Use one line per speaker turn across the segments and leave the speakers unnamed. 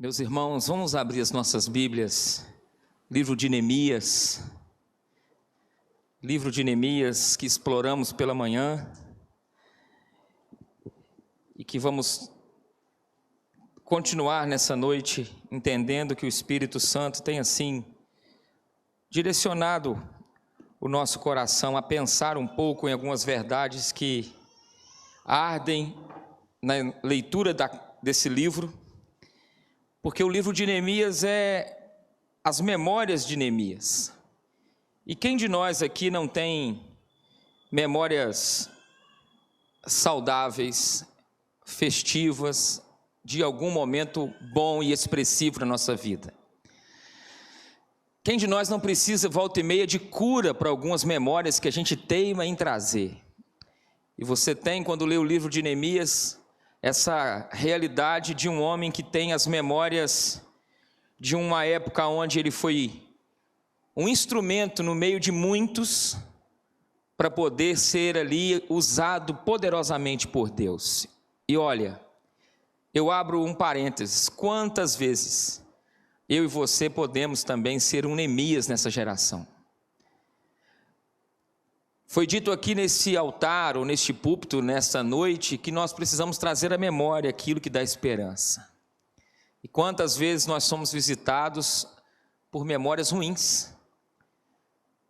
Meus irmãos, vamos abrir as nossas Bíblias, livro de Neemias que exploramos pela manhã e que vamos continuar nessa noite, entendendo que o Espírito Santo tem assim direcionado o nosso coração a pensar um pouco em algumas verdades que ardem na leitura desse livro, porque o livro de Neemias é as memórias de Neemias. E quem de nós aqui não tem memórias saudáveis, festivas, de algum momento bom e expressivo na nossa vida? Quem de nós não precisa, volta e meia, de cura para algumas memórias que a gente teima em trazer? E você tem, quando lê o livro de Neemias, essa realidade de um homem que tem as memórias de uma época onde ele foi um instrumento no meio de muitos para poder ser ali usado poderosamente por Deus. E olha, eu abro um parênteses: quantas vezes eu e você podemos também ser um Neemias nessa geração? Foi dito aqui nesse altar, ou neste púlpito, nessa noite, que nós precisamos trazer à memória aquilo que dá esperança. E quantas vezes nós somos visitados por memórias ruins.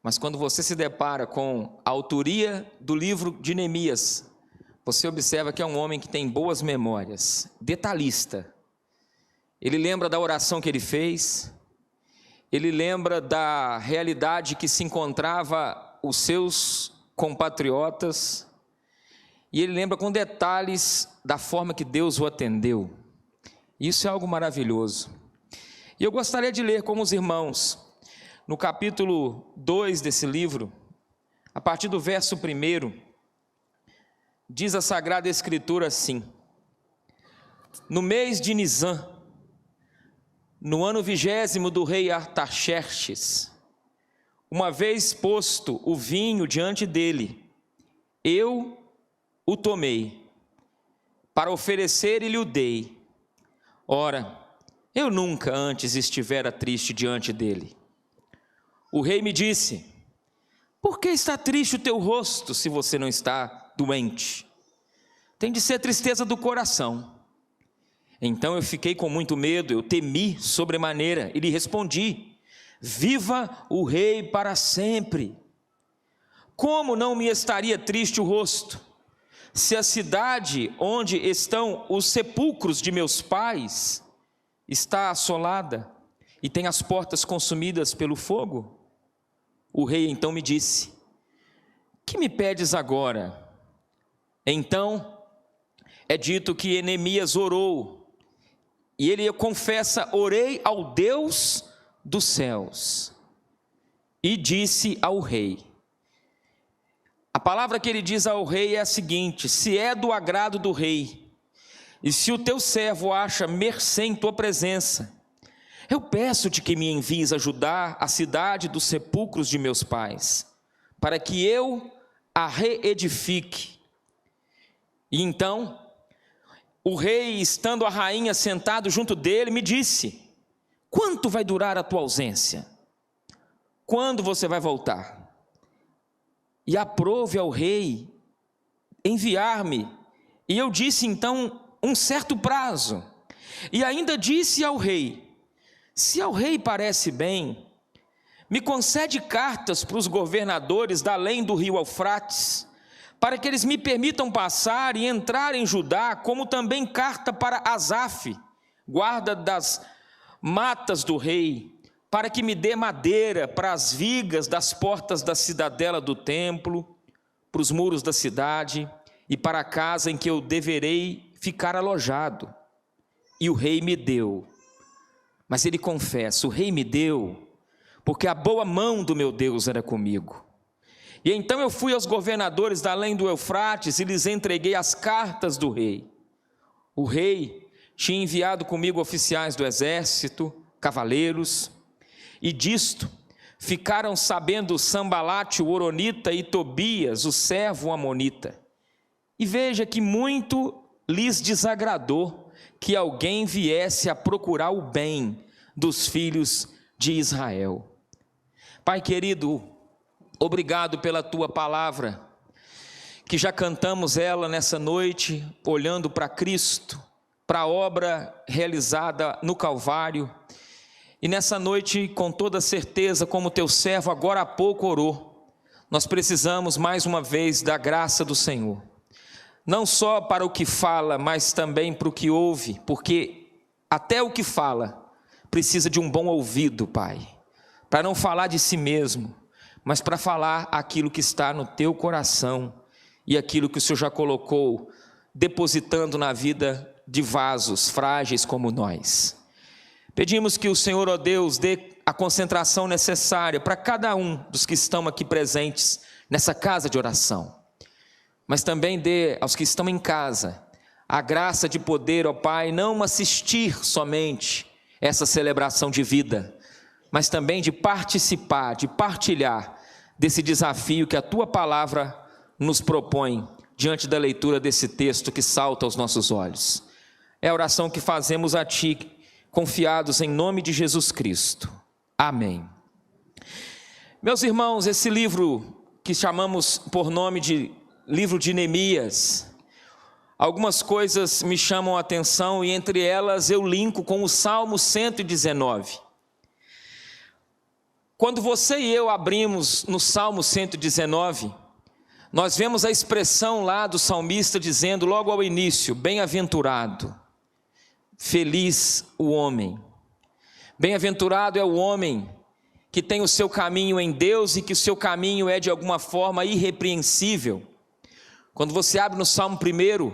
Mas quando você se depara com a autoria do livro de Neemias, você observa que é um homem que tem boas memórias, detalhista. Ele lembra da oração que ele fez, ele lembra da realidade que se encontrava os seus compatriotas, e ele lembra com detalhes da forma que Deus o atendeu. Isso é algo maravilhoso. E eu gostaria de ler com os irmãos, no capítulo 2 desse livro, a partir do verso 1, diz a Sagrada Escritura assim: no mês de Nisã, no ano 20º do rei Artaxerxes, uma vez posto o vinho diante dele, eu o tomei, para oferecer e lhe o dei. Ora, eu nunca antes estivera triste diante dele. O rei me disse: por que está triste o teu rosto, se você não está doente? Tem de ser tristeza do coração. Então eu fiquei com muito medo, eu temi sobremaneira, e lhe respondi: viva o rei para sempre! Como não me estaria triste o rosto, se a cidade onde estão os sepulcros de meus pais está assolada e tem as portas consumidas pelo fogo? O rei então me disse: que me pedes agora? Então é dito que Neemias orou, e ele confessa: orei ao Deus dos céus, e disse ao rei. A palavra que ele diz ao rei é a seguinte: se é do agrado do rei, e se o teu servo acha mercê em tua presença, eu peço-te que me envies ajudar a cidade dos sepulcros de meus pais, para que eu a reedifique. E então o rei, estando a rainha sentado junto dele, me disse: quanto vai durar a tua ausência? Quando você vai voltar? E aprove ao rei enviar-me. E eu disse então um certo prazo. E ainda disse ao rei: se ao rei parece bem, me concede cartas para os governadores da além do rio Eufrates, para que eles me permitam passar e entrar em Judá, como também carta para Asaf, guarda das matas do rei, para que me dê madeira para as vigas das portas da cidadela do templo, para os muros da cidade e para a casa em que eu deverei ficar alojado. E o rei me deu. Mas ele confessa: o rei me deu porque a boa mão do meu Deus era comigo. E então eu fui aos governadores da além do Eufrates e lhes entreguei as cartas do rei. O rei tinha enviado comigo oficiais do exército, cavaleiros, e disto ficaram sabendo Sambalate, o horonita, e Tobias, o servo amonita. E veja que muito lhes desagradou que alguém viesse a procurar o bem dos filhos de Israel. Pai querido, obrigado pela tua palavra, que já cantamos ela nessa noite, olhando para Cristo, para a obra realizada no Calvário. E nessa noite, com toda certeza, como teu servo agora há pouco orou, nós precisamos mais uma vez da graça do Senhor. Não só para o que fala, mas também para o que ouve, porque até o que fala precisa de um bom ouvido, Pai, para não falar de si mesmo, mas para falar aquilo que está no teu coração e aquilo que o Senhor já colocou, depositando na vida de vasos frágeis como nós. Pedimos que o Senhor, ó Deus, dê a concentração necessária para cada um dos que estão aqui presentes nessa casa de oração, mas também dê aos que estão em casa a graça de poder, ó Pai, não assistir somente essa celebração de vida, mas também de participar, de partilhar desse desafio que a Tua palavra nos propõe diante da leitura desse texto que salta aos nossos olhos. É a oração que fazemos a Ti, confiados em nome de Jesus Cristo. Amém. Meus irmãos, esse livro que chamamos por nome de livro de Neemias, algumas coisas me chamam a atenção e entre elas eu linko com o Salmo 119. Quando você e eu abrimos no Salmo 119, nós vemos a expressão lá do salmista dizendo logo ao início: bem-aventurado, feliz o homem. Bem-aventurado é o homem que tem o seu caminho em Deus e que o seu caminho é de alguma forma irrepreensível. Quando você abre no Salmo 1,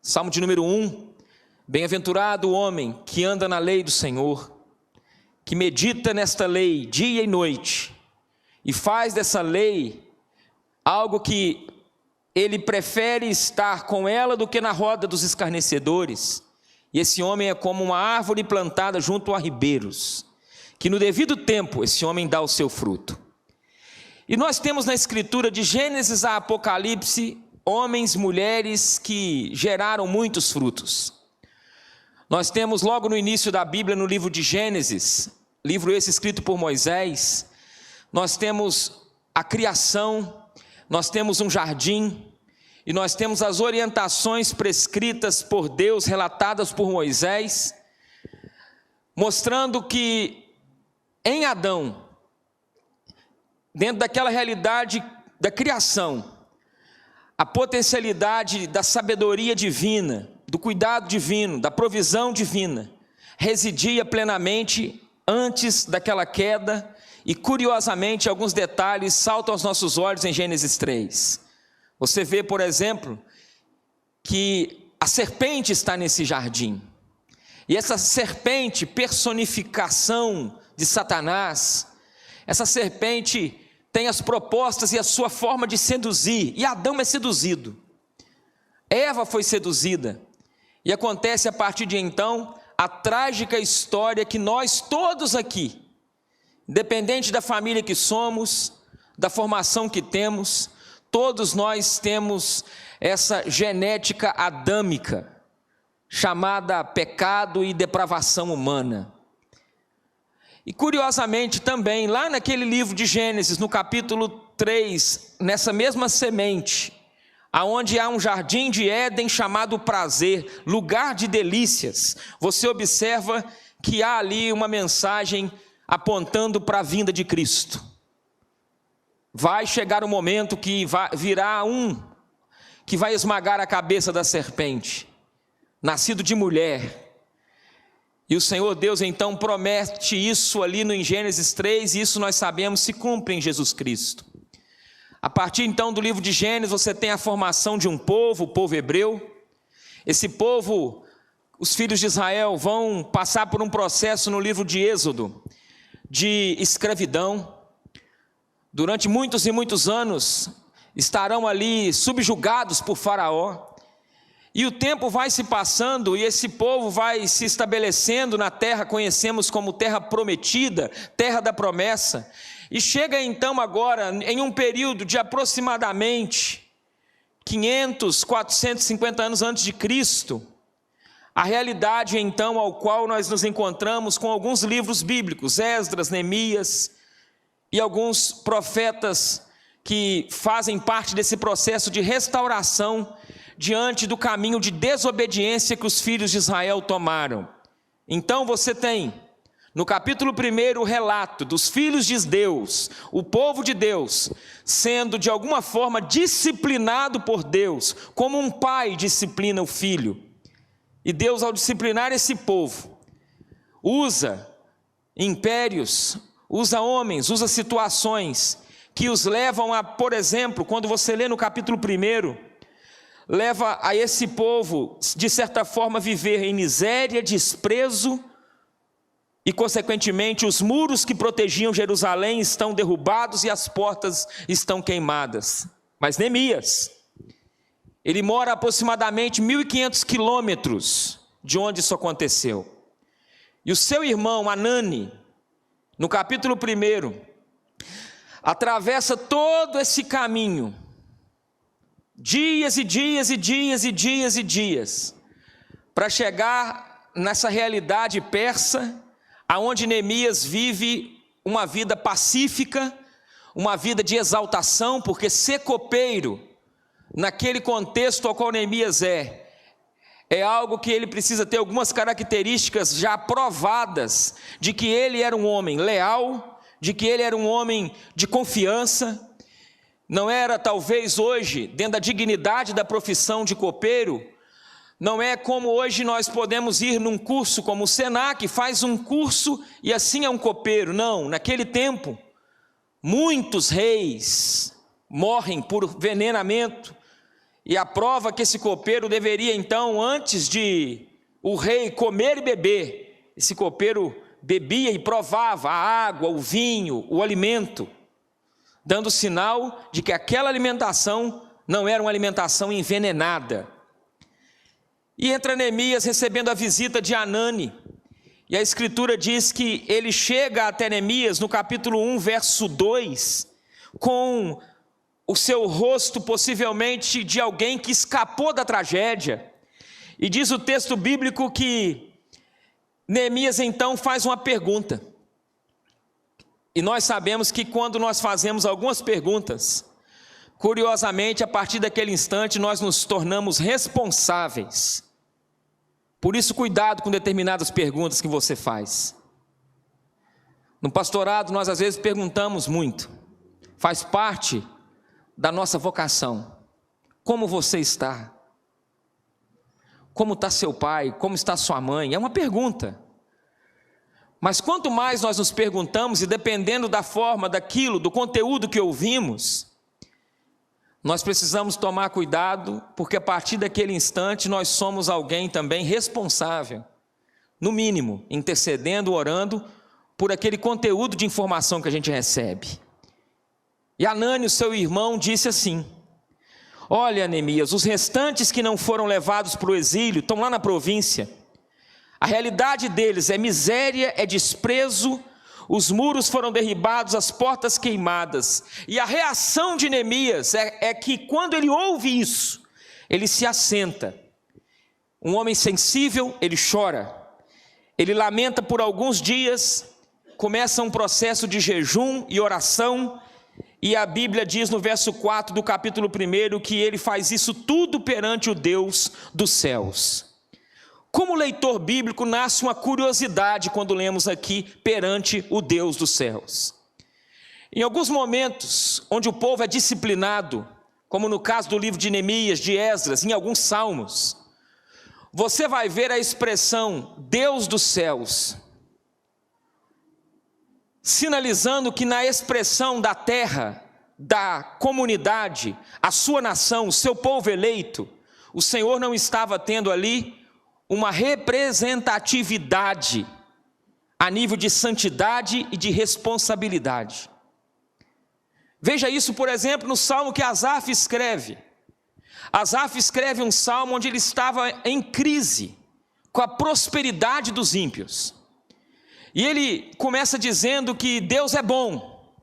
Salmo de número 1, bem-aventurado o homem que anda na lei do Senhor, que medita nesta lei dia e noite, e faz dessa lei algo que ele prefere estar com ela do que na roda dos escarnecedores. E esse homem é como uma árvore plantada junto a ribeiros, que no devido tempo esse homem dá o seu fruto. E nós temos na Escritura, de Gênesis a Apocalipse, homens, mulheres que geraram muitos frutos. Nós temos logo no início da Bíblia, no livro de Gênesis, livro esse escrito por Moisés, nós temos a criação, nós temos um jardim, e nós temos as orientações prescritas por Deus, relatadas por Moisés, mostrando que em Adão, dentro daquela realidade da criação, a potencialidade da sabedoria divina, do cuidado divino, da provisão divina, residia plenamente antes daquela queda, e curiosamente alguns detalhes saltam aos nossos olhos em Gênesis 3. Você vê, por exemplo, que a serpente está nesse jardim. E essa serpente, personificação de Satanás, essa serpente tem as propostas e a sua forma de seduzir. E Adão é seduzido. Eva foi seduzida. E acontece a partir de então a trágica história que nós todos aqui, independente da família que somos, da formação que temos, todos nós temos essa genética adâmica, chamada pecado e depravação humana. E curiosamente também, lá naquele livro de Gênesis, no capítulo 3, nessa mesma semente, aonde há um jardim de Éden chamado prazer, lugar de delícias, você observa que há ali uma mensagem apontando para a vinda de Cristo. Vai chegar o momento que virá um que vai esmagar a cabeça da serpente, nascido de mulher. E o Senhor Deus então promete isso ali no Gênesis 3, e isso nós sabemos se cumpre em Jesus Cristo. A partir então do livro de Gênesis, você tem a formação de um povo, o povo hebreu. Esse povo, os filhos de Israel, vão passar por um processo no livro de Êxodo, de escravidão. Durante muitos e muitos anos, estarão ali subjugados por Faraó. E o tempo vai se passando e esse povo vai se estabelecendo na terra, conhecemos como terra prometida, terra da promessa. E chega então agora, em um período de aproximadamente 500, 450 anos antes de Cristo, a realidade então ao qual nós nos encontramos com alguns livros bíblicos, Esdras, Neemias e alguns profetas que fazem parte desse processo de restauração diante do caminho de desobediência que os filhos de Israel tomaram. Então você tem no capítulo 1 o relato dos filhos de Deus, o povo de Deus, sendo de alguma forma disciplinado por Deus, como um pai disciplina o filho. E Deus, ao disciplinar esse povo, usa impérios, usa homens, usa situações que os levam a, por exemplo, quando você lê no capítulo 1, leva a esse povo, de certa forma, viver em miséria, desprezo, e consequentemente os muros que protegiam Jerusalém estão derrubados e as portas estão queimadas. Mas Neemias, ele mora a aproximadamente 1.500 quilômetros de onde isso aconteceu. E o seu irmão Hanani, no capítulo 1, atravessa todo esse caminho, dias e dias e dias e dias e dias, para chegar nessa realidade persa, aonde Neemias vive uma vida pacífica, uma vida de exaltação, porque ser copeiro, naquele contexto ao qual Neemias é algo que ele precisa ter algumas características já provadas, de que ele era um homem leal, de que ele era um homem de confiança. Não era talvez hoje, dentro da dignidade da profissão de copeiro, não é como hoje nós podemos ir num curso como o Senac, faz um curso e assim é um copeiro. Não, naquele tempo, muitos reis morrem por envenenamento, e a prova que esse copeiro deveria então, antes de o rei comer e beber, esse copeiro bebia e provava a água, o vinho, o alimento, dando sinal de que aquela alimentação não era uma alimentação envenenada. E entra Neemias recebendo a visita de Hanani, e a escritura diz que ele chega até Neemias no capítulo 1, verso 2, com o seu rosto possivelmente de alguém que escapou da tragédia, e diz o texto bíblico que Neemias então faz uma pergunta, e nós sabemos que quando nós fazemos algumas perguntas, curiosamente a partir daquele instante nós nos tornamos responsáveis. Por isso, cuidado com determinadas perguntas que você faz. No pastorado, nós às vezes perguntamos muito. Faz parte da nossa vocação. Como você está? Como está seu pai? Como está sua mãe? É uma pergunta. Mas quanto mais nós nos perguntamos, e dependendo da forma, daquilo, do conteúdo que ouvimos, nós precisamos tomar cuidado, porque a partir daquele instante nós somos alguém também responsável, no mínimo, intercedendo, orando, por aquele conteúdo de informação que a gente recebe. E Hanani, o seu irmão, disse assim: olha, Neemias, os restantes que não foram levados para o exílio, estão lá na província, a realidade deles é miséria, é desprezo, os muros foram derribados, as portas queimadas. E a reação de Neemias é que quando ele ouve isso, ele se assenta. Um homem sensível, ele chora. Ele lamenta por alguns dias, começa um processo de jejum e oração. E a Bíblia diz no verso 4 do capítulo 1 que ele faz isso tudo perante o Deus dos céus. Como leitor bíblico, nasce uma curiosidade quando lemos aqui perante o Deus dos céus. Em alguns momentos, onde o povo é disciplinado, como no caso do livro de Neemias, de Esdras, em alguns salmos, você vai ver a expressão Deus dos céus, sinalizando que na expressão da terra, da comunidade, a sua nação, o seu povo eleito, o Senhor não estava tendo ali uma representatividade a nível de santidade e de responsabilidade. Veja isso, por exemplo, no salmo que Asaf escreve. Asaf escreve um salmo onde ele estava em crise com a prosperidade dos ímpios. E ele começa dizendo que Deus é bom,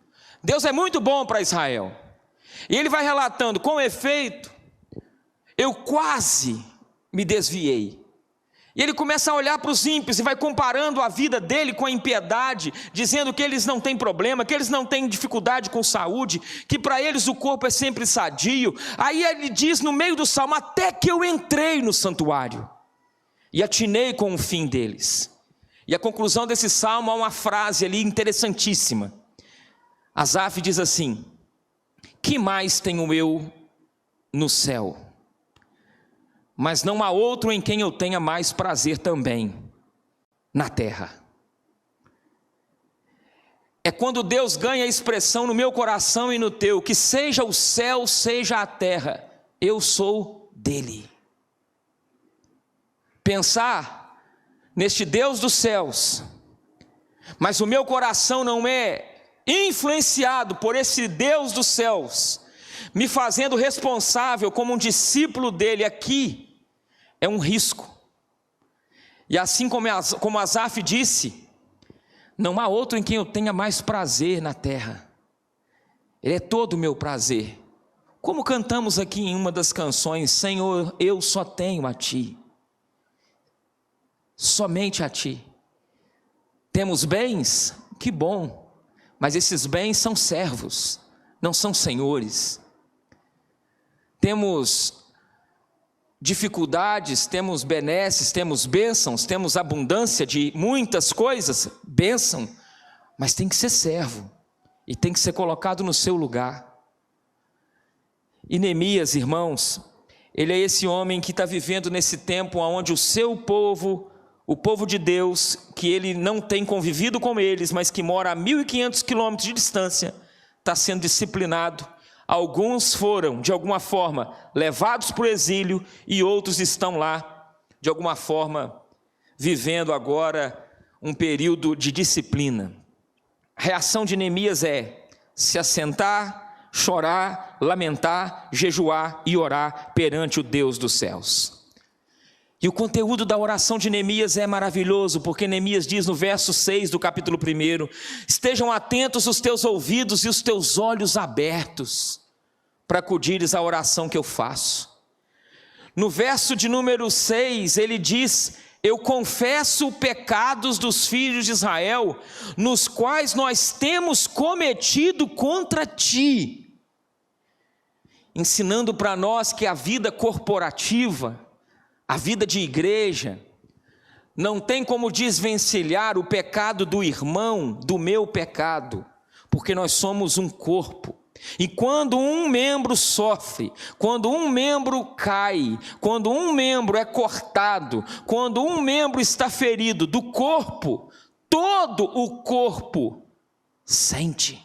Deus é muito bom para Israel. E ele vai relatando: com efeito, eu quase me desviei. E ele começa a olhar para os ímpios e vai comparando a vida dele com a impiedade, dizendo que eles não têm problema, que eles não têm dificuldade com saúde, que para eles o corpo é sempre sadio. Aí ele diz no meio do salmo: até que eu entrei no santuário e atinei com o fim deles. E a conclusão desse salmo há uma frase ali interessantíssima. Asaf diz assim: que mais tenho eu no céu? Mas não há outro em quem eu tenha mais prazer também, na terra. É quando Deus ganha a expressão no meu coração e no teu, que seja o céu, seja a terra, eu sou dele. Pensar neste Deus dos céus, mas o meu coração não é influenciado por esse Deus dos céus, me fazendo responsável como um discípulo dele aqui, é um risco. E assim como Asaf disse, não há outro em quem eu tenha mais prazer na terra. Ele é todo o meu prazer. Como cantamos aqui em uma das canções: Senhor, eu só tenho a Ti. Somente a Ti. Temos bens? Que bom. Mas esses bens são servos, não são senhores. Temos dificuldades, temos benesses, temos bênçãos, temos abundância de muitas coisas, bênção, mas tem que ser servo, e tem que ser colocado no seu lugar. E Neemias, irmãos, ele é esse homem que está vivendo nesse tempo onde o seu povo, o povo de Deus, que ele não tem convivido com eles, mas que mora a 1.500 quilômetros de distância, está sendo disciplinado. Alguns foram, de alguma forma, levados para o exílio, e outros estão lá, de alguma forma, vivendo agora um período de disciplina. A reação de Neemias é se assentar, chorar, lamentar, jejuar e orar perante o Deus dos céus. E o conteúdo da oração de Neemias é maravilhoso, porque Neemias diz no verso 6 do capítulo 1: estejam atentos os teus ouvidos e os teus olhos abertos, para acudires à oração que eu faço. No verso de número 6, ele diz: eu confesso pecados dos filhos de Israel, nos quais nós temos cometido contra ti. Ensinando para nós que a vida corporativa, a vida de igreja, não tem como desvencilhar o pecado do irmão do meu pecado, porque nós somos um corpo. E quando um membro sofre, quando um membro cai, quando um membro é cortado, quando um membro está ferido do corpo, todo o corpo sente.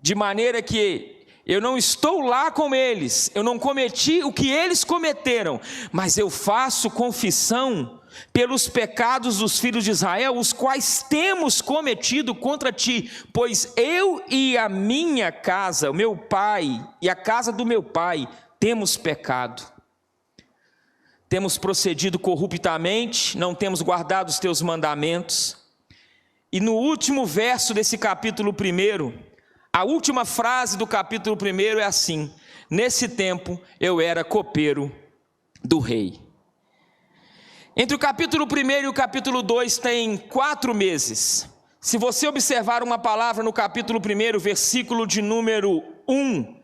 De maneira que eu não estou lá com eles, eu não cometi o que eles cometeram, mas eu faço confissão pelos pecados dos filhos de Israel, os quais temos cometido contra ti, pois eu e a minha casa, o meu pai e a casa do meu pai, temos pecado. Temos procedido corruptamente, não temos guardado os teus mandamentos. E no último verso desse capítulo 1, a última frase do capítulo 1 é assim: nesse tempo eu era copeiro do rei. Entre o capítulo 1 e o capítulo 2 tem 4 meses. Se você observar uma palavra no capítulo 1, versículo de número 1,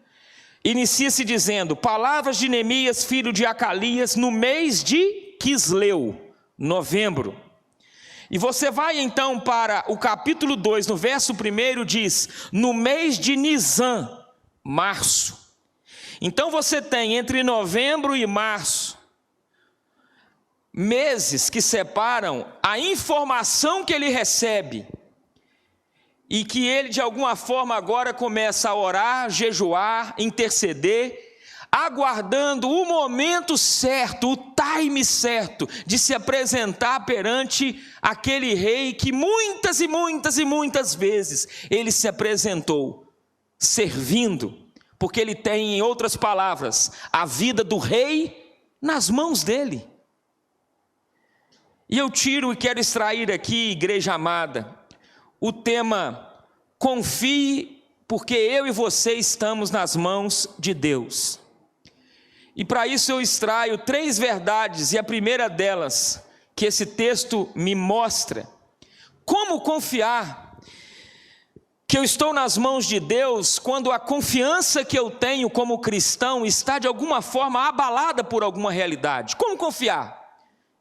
inicia-se dizendo: palavras de Neemias, filho de Acalias, no mês de Quisleu, novembro. E você vai então para o capítulo 2, no verso 1, diz: no mês de Nisan, março. Então você tem entre novembro e março meses que separam a informação que ele recebe, e que ele de alguma forma agora começa a orar, jejuar, interceder, aguardando o momento certo, o time certo de se apresentar perante aquele rei que muitas e muitas e muitas vezes ele se apresentou servindo, porque ele tem, em outras palavras, a vida do rei nas mãos dele. E eu tiro e quero extrair aqui, igreja amada, o tema: confie, porque eu e você estamos nas mãos de Deus. E para isso eu extraio 3 verdades, e a primeira delas, que esse texto me mostra, como confiar que eu estou nas mãos de Deus quando a confiança que eu tenho como cristão está de alguma forma abalada por alguma realidade. Como confiar?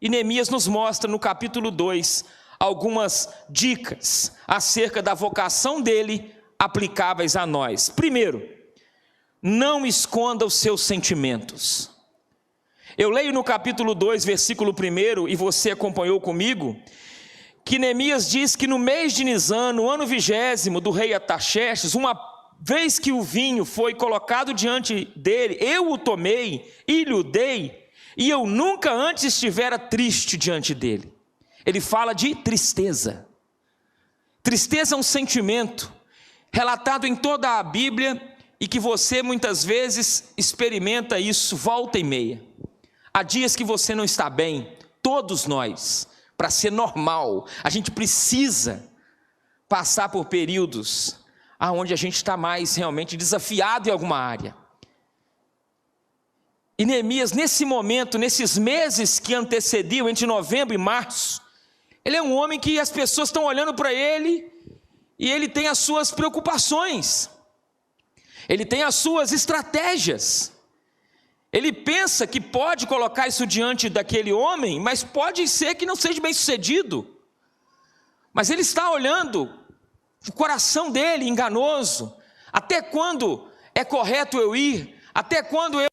E Neemias nos mostra no capítulo 2 algumas dicas acerca da vocação dele aplicáveis a nós. Primeiro, não esconda os seus sentimentos. Eu leio no capítulo 2, versículo 1, e você acompanhou comigo, que Neemias diz que no mês de Nisan, no ano 20º do rei Artaxerxes, uma vez que o vinho foi colocado diante dele, eu o tomei e lhe o dei, e eu nunca antes estivera triste diante dele. Ele fala de tristeza. Tristeza é um sentimento relatado em toda a Bíblia e que você muitas vezes experimenta isso volta e meia. Há dias que você não está bem, todos nós, para ser normal, a gente precisa passar por períodos onde a gente está mais realmente desafiado em alguma área. E Neemias, nesse momento, nesses meses que antecediam, entre novembro e março, ele é um homem que as pessoas estão olhando para ele e ele tem as suas preocupações, ele tem as suas estratégias. Ele pensa que pode colocar isso diante daquele homem, mas pode ser que não seja bem sucedido. Mas ele está olhando o coração dele enganoso. Até quando é correto eu ir? Até quando eu,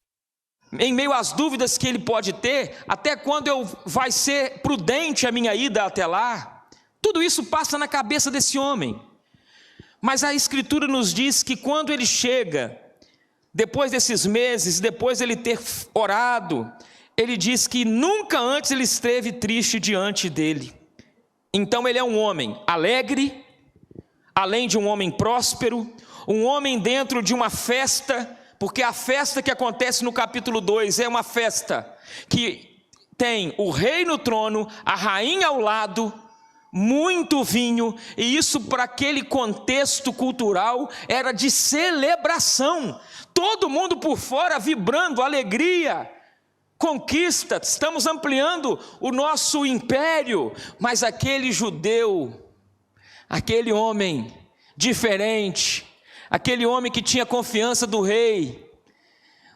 em meio às dúvidas que ele pode ter, até quando vai ser prudente a minha ida até lá? Tudo isso passa na cabeça desse homem. Mas a Escritura nos diz que quando ele chega, depois desses meses, depois de ele ter orado, ele diz que nunca antes ele esteve triste diante dele. Então ele é um homem alegre, além de um homem próspero, um homem dentro de uma festa, porque a festa que acontece no capítulo 2 é uma festa que tem o rei no trono, a rainha ao lado, muito vinho, e isso para aquele contexto cultural era de celebração. Todo mundo por fora vibrando, alegria, conquista, estamos ampliando o nosso império. Mas aquele judeu, aquele homem diferente, aquele homem que tinha confiança do rei,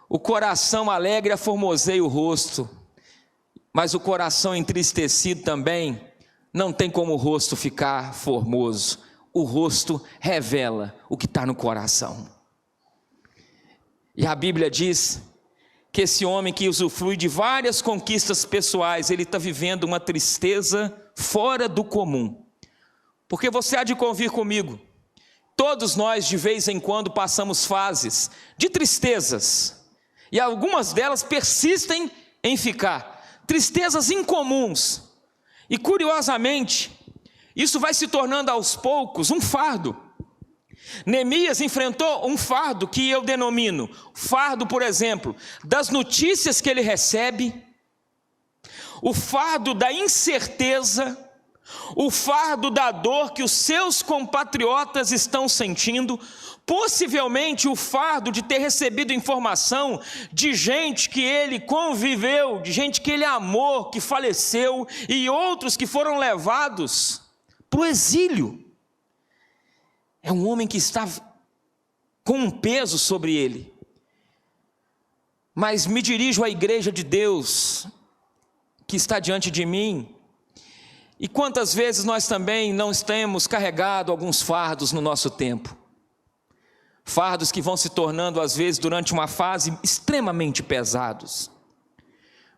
o coração alegre aformoseia o rosto, mas o coração entristecido também, não tem como o rosto ficar formoso. O rosto revela o que está no coração. E a Bíblia diz que esse homem que usufrui de várias conquistas pessoais, ele está vivendo uma tristeza fora do comum. Porque você há de convir comigo, todos nós de vez em quando passamos fases de tristezas, e algumas delas persistem em ficar, tristezas incomuns, e curiosamente, isso vai se tornando aos poucos um fardo. Neemias enfrentou um fardo que eu denomino fardo, por exemplo, das notícias que ele recebe, o fardo da incerteza, o fardo da dor que os seus compatriotas estão sentindo, possivelmente o fardo de ter recebido informação de gente que ele conviveu, de gente que ele amou, que faleceu, e outros que foram levados para o exílio. É um homem que está com um peso sobre ele. Mas me dirijo à igreja de Deus que está diante de mim, e quantas vezes nós também não temos carregado alguns fardos no nosso tempo, fardos que vão se tornando às vezes durante uma fase extremamente pesados.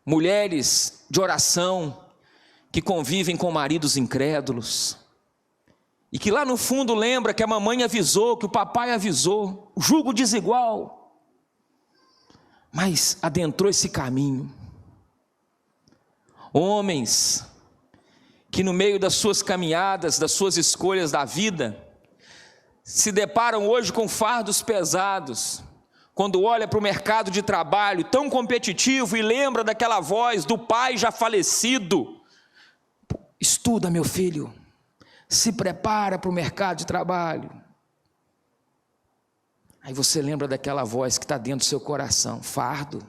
Mulheres de oração que convivem com maridos incrédulos, e que lá no fundo lembra que a mamãe avisou, que o papai avisou, jugo desigual, mas adentrou esse caminho. Homens que no meio das suas caminhadas, das suas escolhas da vida, se deparam hoje com fardos pesados, quando olha para o mercado de trabalho tão competitivo e lembra daquela voz do pai já falecido: estuda, meu filho, se prepara para o mercado de trabalho. Aí você lembra daquela voz que está dentro do seu coração: fardo,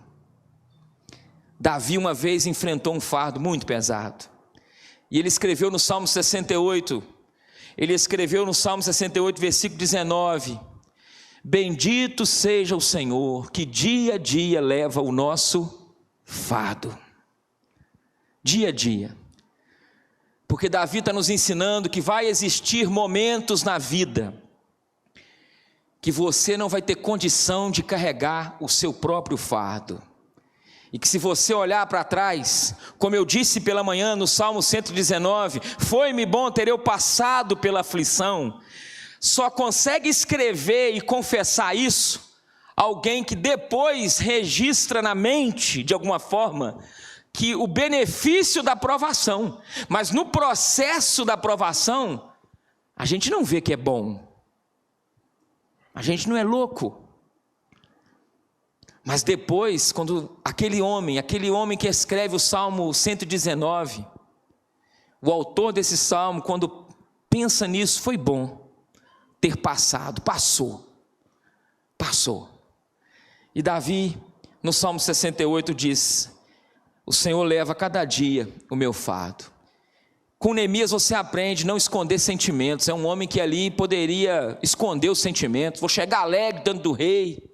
Davi uma vez enfrentou um fardo muito pesado. E ele escreveu no Salmo 68, versículo 19: bendito seja o Senhor, que dia a dia leva o nosso fardo. Dia a dia. Porque Davi está nos ensinando que vai existir momentos na vida que você não vai ter condição de carregar o seu próprio fardo. E que se você olhar para trás, como eu disse pela manhã no Salmo 119, foi-me bom ter eu passado pela aflição. Só consegue escrever e confessar isso alguém que depois registra na mente, de alguma forma, que o benefício da provação. Mas no processo da provação, a gente não vê que é bom. A gente não é louco. Mas depois, quando aquele homem que escreve o Salmo 119, o autor desse salmo, quando pensa nisso, foi bom ter passado, passou. E Davi, no Salmo 68, diz: o Senhor leva cada dia o meu fardo. Com Neemias você aprende a não esconder sentimentos. É um homem que ali poderia esconder os sentimentos. Vou chegar alegre diante do rei,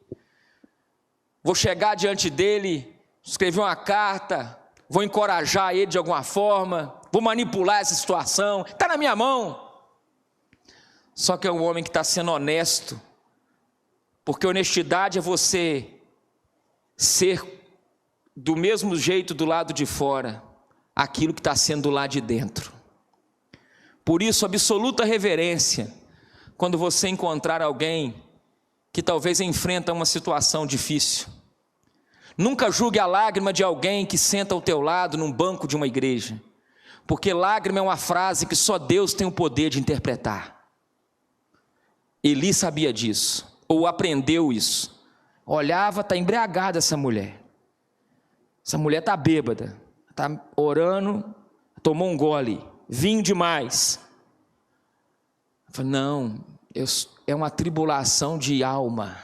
vou chegar diante dele, escrever uma carta, vou encorajar ele de alguma forma, vou manipular essa situação, está na minha mão. Só que é um homem que está sendo honesto, porque honestidade é você ser do mesmo jeito do lado de fora aquilo que está sendo do lado de dentro. Por isso, absoluta reverência quando você encontrar alguém que talvez enfrenta uma situação difícil. Nunca julgue a lágrima de alguém que senta ao teu lado num banco de uma igreja, porque lágrima é uma frase que só Deus tem o poder de interpretar. Eli sabia disso, ou aprendeu isso. Olhava, está embriagada essa mulher está bêbada, está orando, tomou um gole, vinho demais. Eu falei, não, é uma tribulação de alma.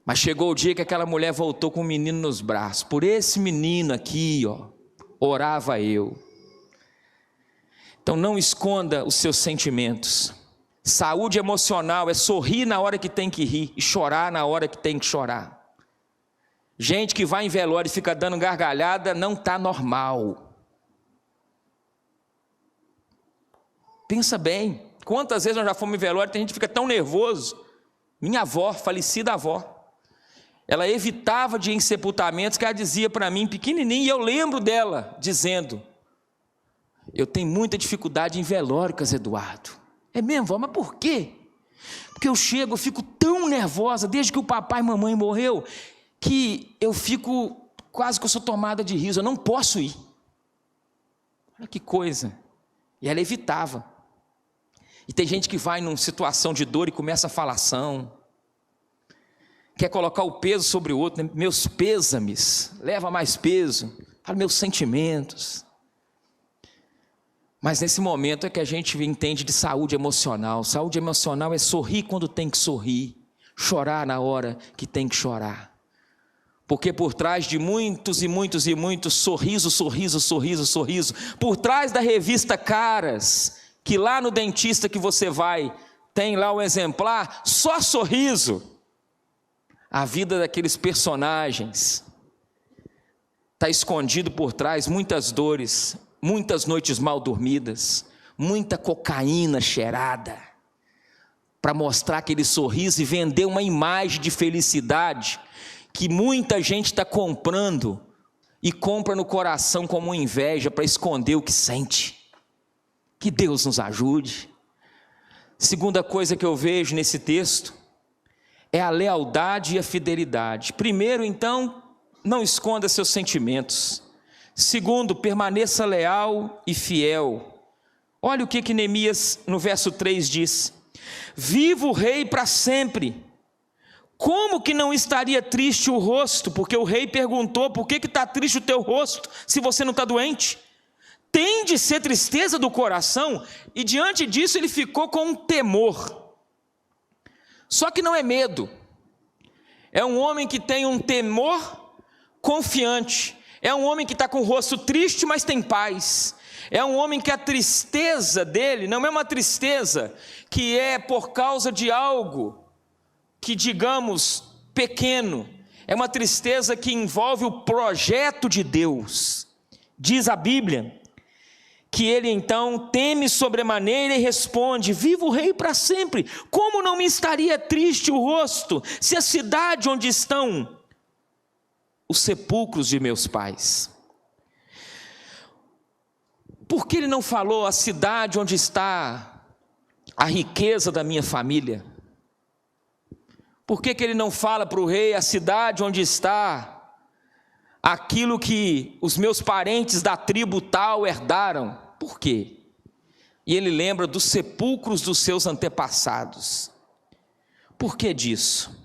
Mas chegou o dia que aquela mulher voltou com um menino nos braços. Por esse menino aqui, orava eu. Então não esconda os seus sentimentos. Saúde emocional é sorrir na hora que tem que rir e chorar na hora que tem que chorar. Gente que vai em velório e fica dando gargalhada não está normal. Pensa bem, quantas vezes nós já fomos em velório e tem gente que fica tão nervoso. Minha avó, falecida avó, ela evitava de ir em sepultamentos, que ela dizia para mim, pequenininha, e eu lembro dela dizendo: eu tenho muita dificuldade em velório, Carlos Eduardo. É mesmo, vó, mas por quê? Porque eu fico tão nervosa desde que o papai e mamãe morreu, que eu fico quase que eu sou tomada de riso, eu não posso ir. Olha que coisa. E ela evitava. E tem gente que vai numa situação de dor e começa a falação, quer colocar o peso sobre o outro, né? Meus pêsames, leva mais peso, fala meus sentimentos. Mas nesse momento é que a gente entende de saúde emocional. Saúde emocional é sorrir quando tem que sorrir, chorar na hora que tem que chorar. Porque por trás de muitos e muitos e muitos sorriso, por trás da revista Caras, que lá no dentista que você vai, tem lá o exemplar, só sorriso. A vida daqueles personagens está escondido por trás muitas dores, muitas noites mal dormidas, muita cocaína cheirada, para mostrar aquele sorriso e vender uma imagem de felicidade que muita gente está comprando e compra no coração como inveja para esconder o que sente. Que Deus nos ajude. Segunda coisa que eu vejo nesse texto é a lealdade e a fidelidade. Primeiro, então, não esconda seus sentimentos. Segundo, permaneça leal e fiel. Olha o que Neemias no verso 3 diz: viva o rei para sempre. Como que não estaria triste o rosto? Porque o rei perguntou: por que está triste o teu rosto, se você não está doente? Tem de ser tristeza do coração. E diante disso ele ficou com um temor. Só que não é medo. É um homem que tem um temor confiante. É um homem que está com o rosto triste, mas tem paz. É um homem que a tristeza dele não é uma tristeza que é por causa de algo que, digamos, pequeno. É uma tristeza que envolve o projeto de Deus. Diz a Bíblia que ele então teme sobremaneira e responde: viva o rei para sempre. Como não me estaria triste o rosto, se a cidade onde estão os sepulcros de meus pais? Por que ele não falou a cidade onde está a riqueza da minha família? Por que ele não fala para o rei a cidade onde está aquilo que os meus parentes da tribo tal herdaram? Por quê? E ele lembra dos sepulcros dos seus antepassados. Por que disso?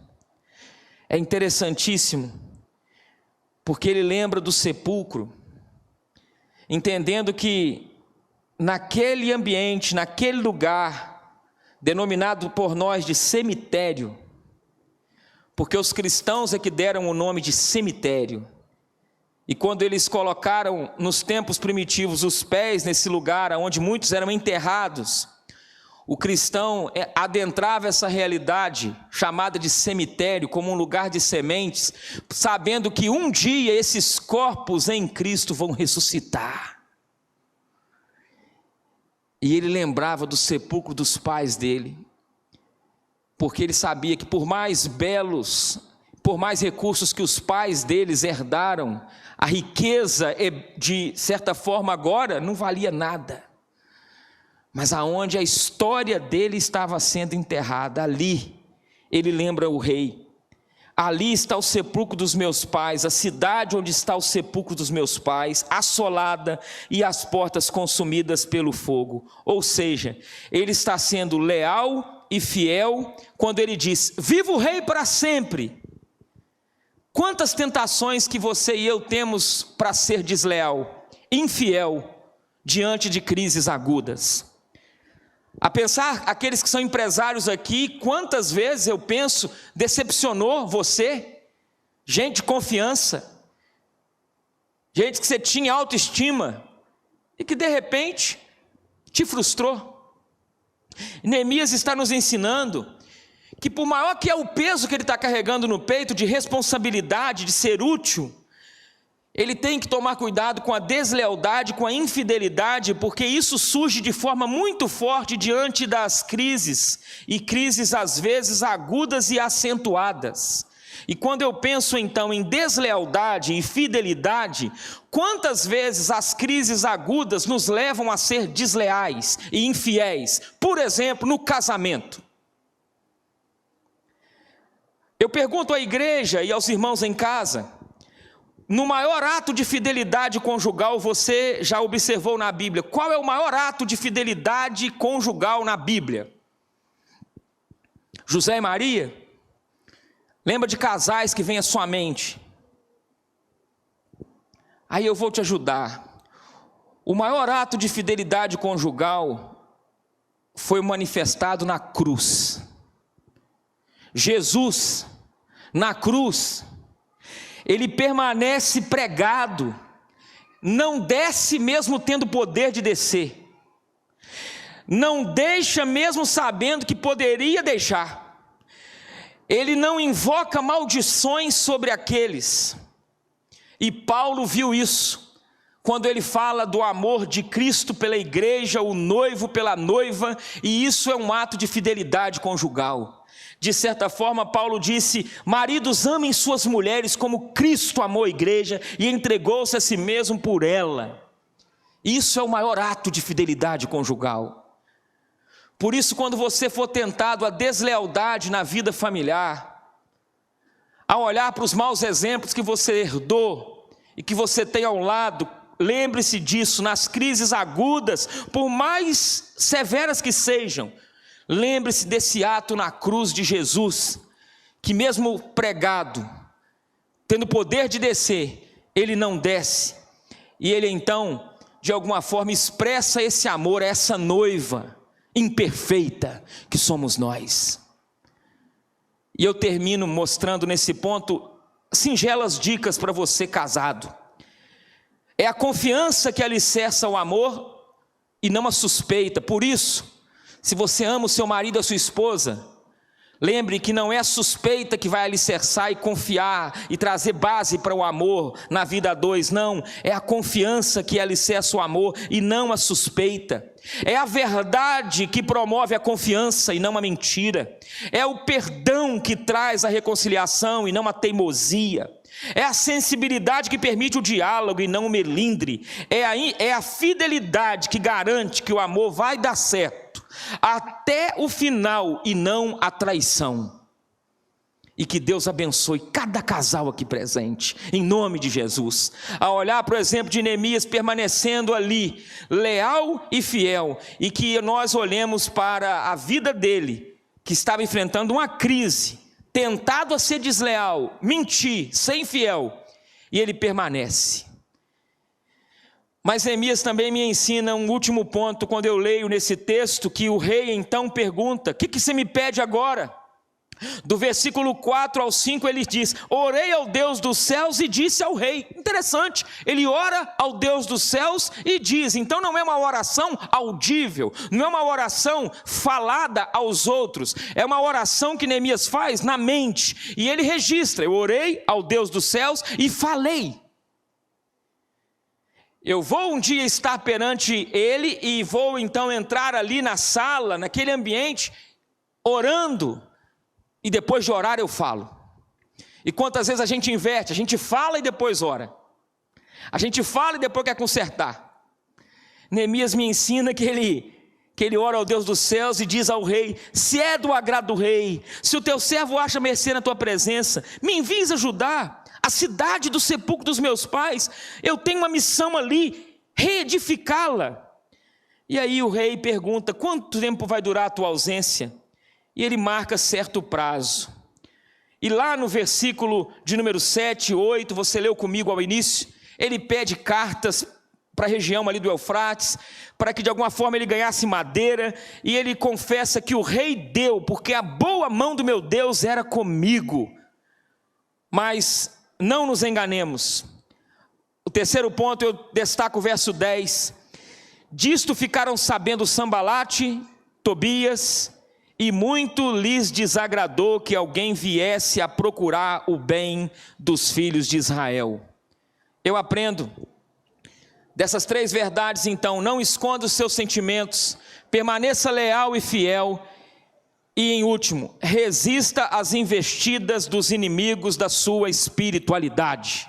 É interessantíssimo, porque ele lembra do sepulcro, entendendo que naquele ambiente, naquele lugar, denominado por nós de cemitério, porque os cristãos é que deram o nome de cemitério, e quando eles colocaram nos tempos primitivos os pés nesse lugar onde muitos eram enterrados, o cristão adentrava essa realidade chamada de cemitério como um lugar de sementes, sabendo que um dia esses corpos em Cristo vão ressuscitar. E ele lembrava do sepulcro dos pais dele, porque ele sabia que por mais belos, por mais recursos que os pais deles herdaram, a riqueza, de certa forma, agora não valia nada. Mas aonde a história dele estava sendo enterrada, ali ele lembra o rei. Ali está o sepulcro dos meus pais, a cidade onde está o sepulcro dos meus pais, assolada e as portas consumidas pelo fogo. Ou seja, ele está sendo leal e fiel quando ele diz: viva o rei para sempre. Quantas tentações que você e eu temos para ser desleal, infiel, diante de crises agudas. A pensar, aqueles que são empresários aqui, quantas vezes eu penso, decepcionou você? Gente de confiança, gente que você tinha autoestima, e que de repente te frustrou. Neemias está nos ensinando que por maior que é o peso que ele está carregando no peito, de responsabilidade, de ser útil, ele tem que tomar cuidado com a deslealdade, com a infidelidade, porque isso surge de forma muito forte diante das crises, e crises às vezes agudas e acentuadas. E quando eu penso então em deslealdade e fidelidade, quantas vezes as crises agudas nos levam a ser desleais e infiéis? Por exemplo, no casamento. Eu pergunto à igreja e aos irmãos em casa: no maior ato de fidelidade conjugal você já observou na Bíblia? Qual é o maior ato de fidelidade conjugal na Bíblia? José e Maria? Lembra de casais que vem à sua mente? Aí eu vou te ajudar. O maior ato de fidelidade conjugal foi manifestado na cruz. Jesus, na cruz, ele permanece pregado, não desce mesmo tendo poder de descer, não deixa mesmo sabendo que poderia deixar, ele não invoca maldições sobre aqueles, e Paulo viu isso, quando ele fala do amor de Cristo pela igreja, o noivo pela noiva, e isso é um ato de fidelidade conjugal. De certa forma, Paulo disse: maridos, amem suas mulheres como Cristo amou a igreja e entregou-se a si mesmo por ela. Isso é o maior ato de fidelidade conjugal. Por isso, quando você for tentado a deslealdade na vida familiar, ao olhar para os maus exemplos que você herdou e que você tem ao lado, lembre-se disso, nas crises agudas, por mais severas que sejam, lembre-se desse ato na cruz de Jesus, que mesmo pregado, tendo poder de descer, ele não desce, e ele então, de alguma forma, expressa esse amor a essa noiva imperfeita que somos nós. E eu termino mostrando nesse ponto singelas dicas para você casado. É a confiança que alicerça o amor e não a suspeita. Por isso, se você ama o seu marido ou a sua esposa, lembre que não é a suspeita que vai alicerçar e confiar e trazer base para o amor na vida a dois, não. É a confiança que alicerça o amor e não a suspeita. É a verdade que promove a confiança e não a mentira. É o perdão que traz a reconciliação e não a teimosia. É a sensibilidade que permite o diálogo e não o melindre. É a fidelidade que garante que o amor vai dar certo até o final e não a traição. E que Deus abençoe cada casal aqui presente, em nome de Jesus. A olhar para o exemplo de Neemias permanecendo ali, leal e fiel, e que nós olhemos para a vida dele, que estava enfrentando uma crise, tentado a ser desleal, mentir, ser infiel, e ele permanece. Mas Neemias também me ensina um último ponto, quando eu leio nesse texto, que o rei então pergunta: o que você me pede agora? Do versículo 4 ao 5 ele diz: orei ao Deus dos céus e disse ao rei. Interessante, ele ora ao Deus dos céus e diz. Então não é uma oração audível, não é uma oração falada aos outros, é uma oração que Neemias faz na mente, e ele registra: eu orei ao Deus dos céus e falei. Eu vou um dia estar perante ele e vou então entrar ali na sala, naquele ambiente, orando. E depois de orar eu falo. E quantas vezes a gente inverte, a gente fala e depois ora. A gente fala e depois quer consertar. Neemias me ensina que ele ora ao Deus dos céus e diz ao rei: se é do agrado do rei, se o teu servo acha mercê na tua presença, me envies ajudar a cidade do sepulcro dos meus pais. Eu tenho uma missão ali, reedificá-la. E aí o rei pergunta: quanto tempo vai durar a tua ausência? E ele marca certo prazo. E lá no versículo de número 7, 8, você leu comigo ao início, ele pede cartas para a região ali do Eufrates, para que de alguma forma ele ganhasse madeira, e ele confessa que o rei deu, porque a boa mão do meu Deus era comigo. Mas não nos enganemos. O terceiro ponto eu destaco o verso 10. Disto ficaram sabendo Sambalate, Tobias, e muito lhes desagradou que alguém viesse a procurar o bem dos filhos de Israel. Eu aprendo dessas três verdades então: não esconda os seus sentimentos, permaneça leal e fiel, e em último, resista às investidas dos inimigos da sua espiritualidade.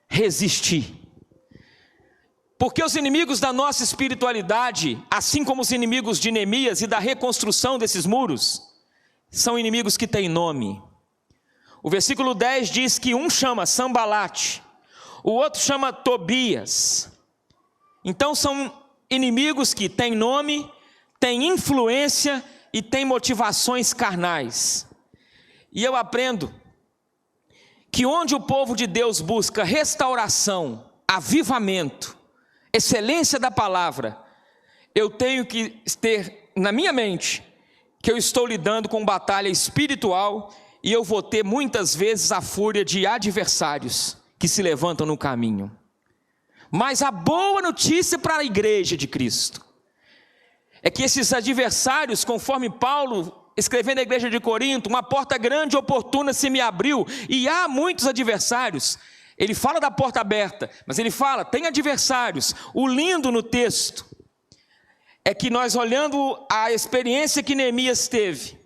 Resistir. Porque os inimigos da nossa espiritualidade, assim como os inimigos de Neemias e da reconstrução desses muros, são inimigos que têm nome. O versículo 10 diz que um chama Sambalate, o outro chama Tobias. Então são inimigos que têm nome, têm influência e têm motivações carnais. E eu aprendo que onde o povo de Deus busca restauração, avivamento, excelência da palavra, eu tenho que ter na minha mente que eu estou lidando com batalha espiritual, e eu vou ter muitas vezes a fúria de adversários que se levantam no caminho. Mas a boa notícia para a igreja de Cristo é que esses adversários, conforme Paulo escrevendo à igreja de Corinto, uma porta grande e oportuna se me abriu, e há muitos adversários. Ele fala da porta aberta, mas ele fala, tem adversários. O lindo no texto é que nós, olhando a experiência que Neemias teve,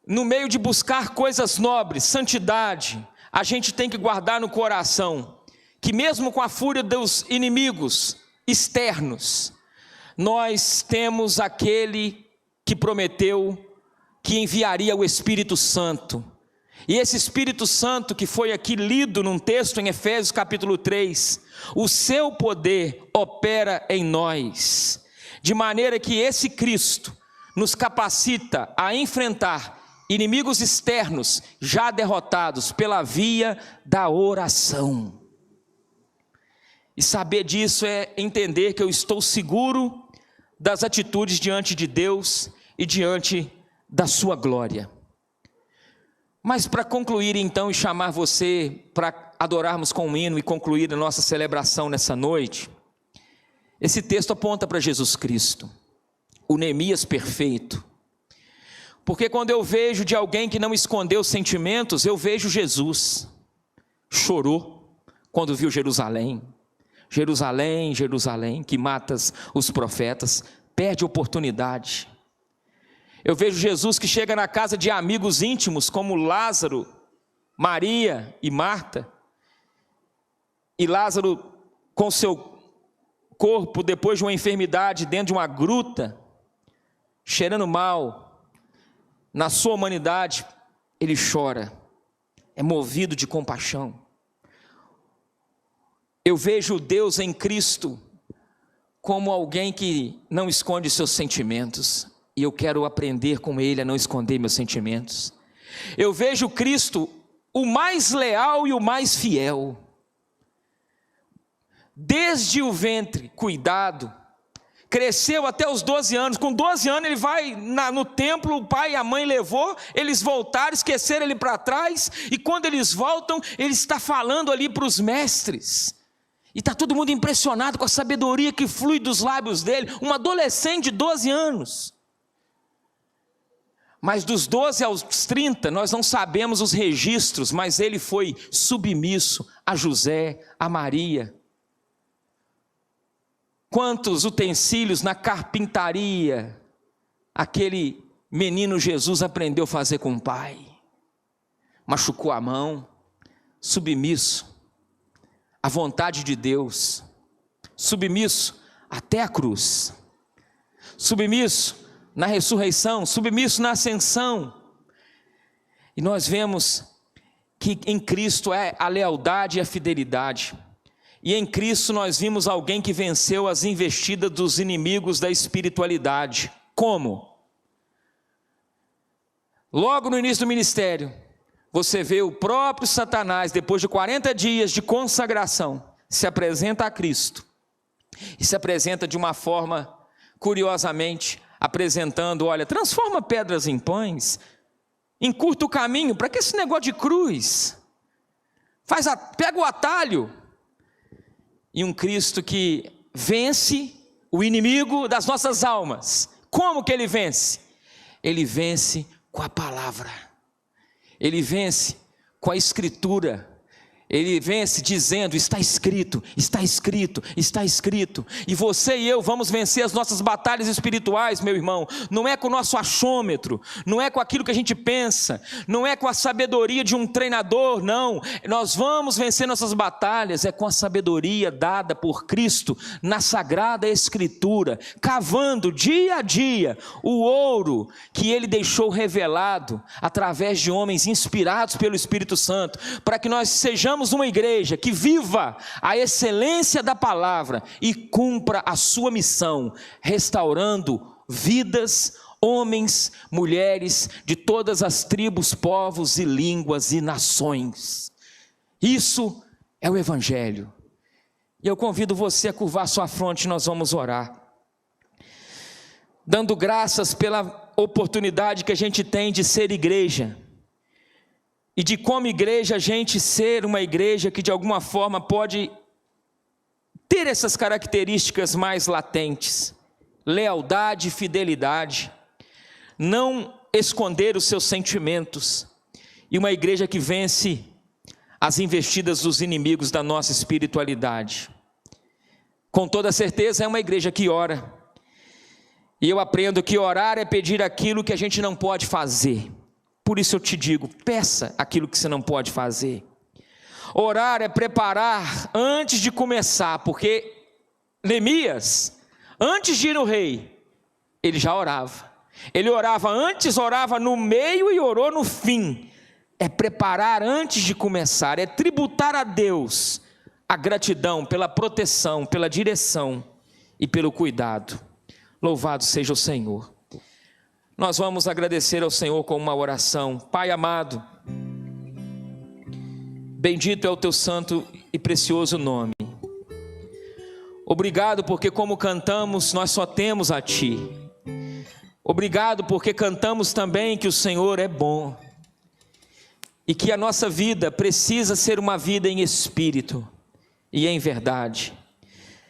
no meio de buscar coisas nobres, santidade, a gente tem que guardar no coração que mesmo com a fúria dos inimigos externos, nós temos aquele que prometeu que enviaria o Espírito Santo. E esse Espírito Santo que foi aqui lido num texto em Efésios capítulo 3, o seu poder opera em nós, de maneira que esse Cristo nos capacita a enfrentar inimigos externos já derrotados pela via da oração. E saber disso é entender que eu estou seguro das atitudes diante de Deus e diante da sua glória. Mas para concluir então e chamar você para adorarmos com um hino e concluir a nossa celebração nessa noite, esse texto aponta para Jesus Cristo, o Neemias perfeito. Porque quando eu vejo de alguém que não escondeu sentimentos, eu vejo Jesus. Chorou quando viu Jerusalém. Jerusalém, Jerusalém, que matas os profetas, perde oportunidade. Eu vejo Jesus que chega na casa de amigos íntimos, como Lázaro, Maria e Marta. E Lázaro, com seu corpo, depois de uma enfermidade, dentro de uma gruta, cheirando mal, na sua humanidade, ele chora, é movido de compaixão. Eu vejo Deus em Cristo como alguém que não esconde seus sentimentos, e eu quero aprender com Ele a não esconder meus sentimentos. Eu vejo Cristo o mais leal e o mais fiel, desde o ventre, cuidado, cresceu até os 12 anos, com 12 anos ele vai no templo, o pai e a mãe levou, eles voltaram, esqueceram ele para trás, e quando eles voltam, ele está falando ali para os mestres, e está todo mundo impressionado com a sabedoria que flui dos lábios dele, um adolescente de 12 anos, mas dos 12 aos 30, nós não sabemos os registros, mas ele foi submisso a José, a Maria. Quantos utensílios na carpintaria aquele menino Jesus aprendeu a fazer com o pai? Machucou a mão, submisso à vontade de Deus, submisso até a cruz, submisso na ressurreição, submisso na ascensão. E nós vemos que em Cristo é a lealdade e a fidelidade. E em Cristo nós vimos alguém que venceu as investidas dos inimigos da espiritualidade. Como? Logo no início do ministério, você vê o próprio Satanás, depois de 40 dias de consagração, se apresenta a Cristo. E se apresenta de uma forma, curiosamente, apresentando, olha, transforma pedras em pães, encurta o caminho, para que esse negócio de cruz? Pega o atalho. E um Cristo que vence o inimigo das nossas almas. Como que ele vence? Ele vence com a palavra. Ele vence com a escritura. Ele vence dizendo, está escrito, está escrito, está escrito. E você e eu vamos vencer as nossas batalhas espirituais, meu irmão. Não é com o nosso achômetro, não é com aquilo que a gente pensa, não é com a sabedoria de um treinador, não. Nós vamos vencer nossas batalhas, é com a sabedoria dada por Cristo na Sagrada Escritura, cavando dia a dia o ouro que Ele deixou revelado através de homens inspirados pelo Espírito Santo, para que nós sejamos uma igreja que viva a excelência da palavra e cumpra a sua missão, restaurando vidas, homens, mulheres de todas as tribos, povos e línguas e nações. Isso é o Evangelho. E eu convido você a curvar sua fronte, nós vamos orar, dando graças pela oportunidade que a gente tem de ser igreja, e de como igreja a gente ser uma igreja que de alguma forma pode ter essas características mais latentes, lealdade e fidelidade, não esconder os seus sentimentos, e uma igreja que vence as investidas dos inimigos da nossa espiritualidade. Com toda certeza é uma igreja que ora, e eu aprendo que orar é pedir aquilo que a gente não pode fazer. Por isso eu te digo, peça aquilo que você não pode fazer. Orar é preparar antes de começar, porque Neemias, antes de ir no rei, ele já orava. Ele orava antes, orava no meio e orou no fim. É preparar antes de começar, é tributar a Deus a gratidão pela proteção, pela direção e pelo cuidado. Louvado seja o Senhor. Nós vamos agradecer ao Senhor com uma oração. Pai amado, bendito é o teu santo e precioso nome. Obrigado porque como cantamos, nós só temos a Ti. Obrigado porque cantamos também que o Senhor é bom. e que a nossa vida precisa ser uma vida em espírito e em verdade.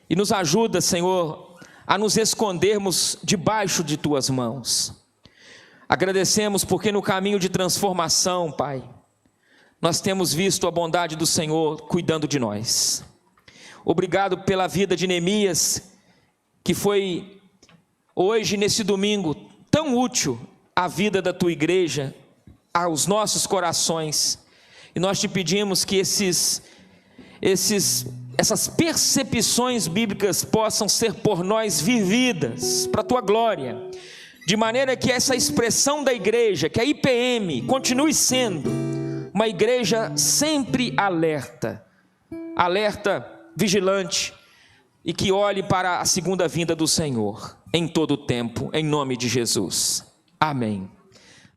E nos ajuda, Senhor, a nos escondermos debaixo de Tuas mãos. Agradecemos porque no caminho de transformação, Pai, nós temos visto a bondade do Senhor cuidando de nós. Obrigado pela vida de Neemias, que foi hoje, nesse domingo, tão útil à vida da Tua igreja, aos nossos corações. E nós te pedimos que essas percepções bíblicas possam ser por nós vividas, para a Tua glória, de maneira que essa expressão da igreja, que a IPM, continue sendo uma igreja sempre alerta, vigilante, e que olhe para a segunda vinda do Senhor, em todo o tempo, em nome de Jesus. Amém.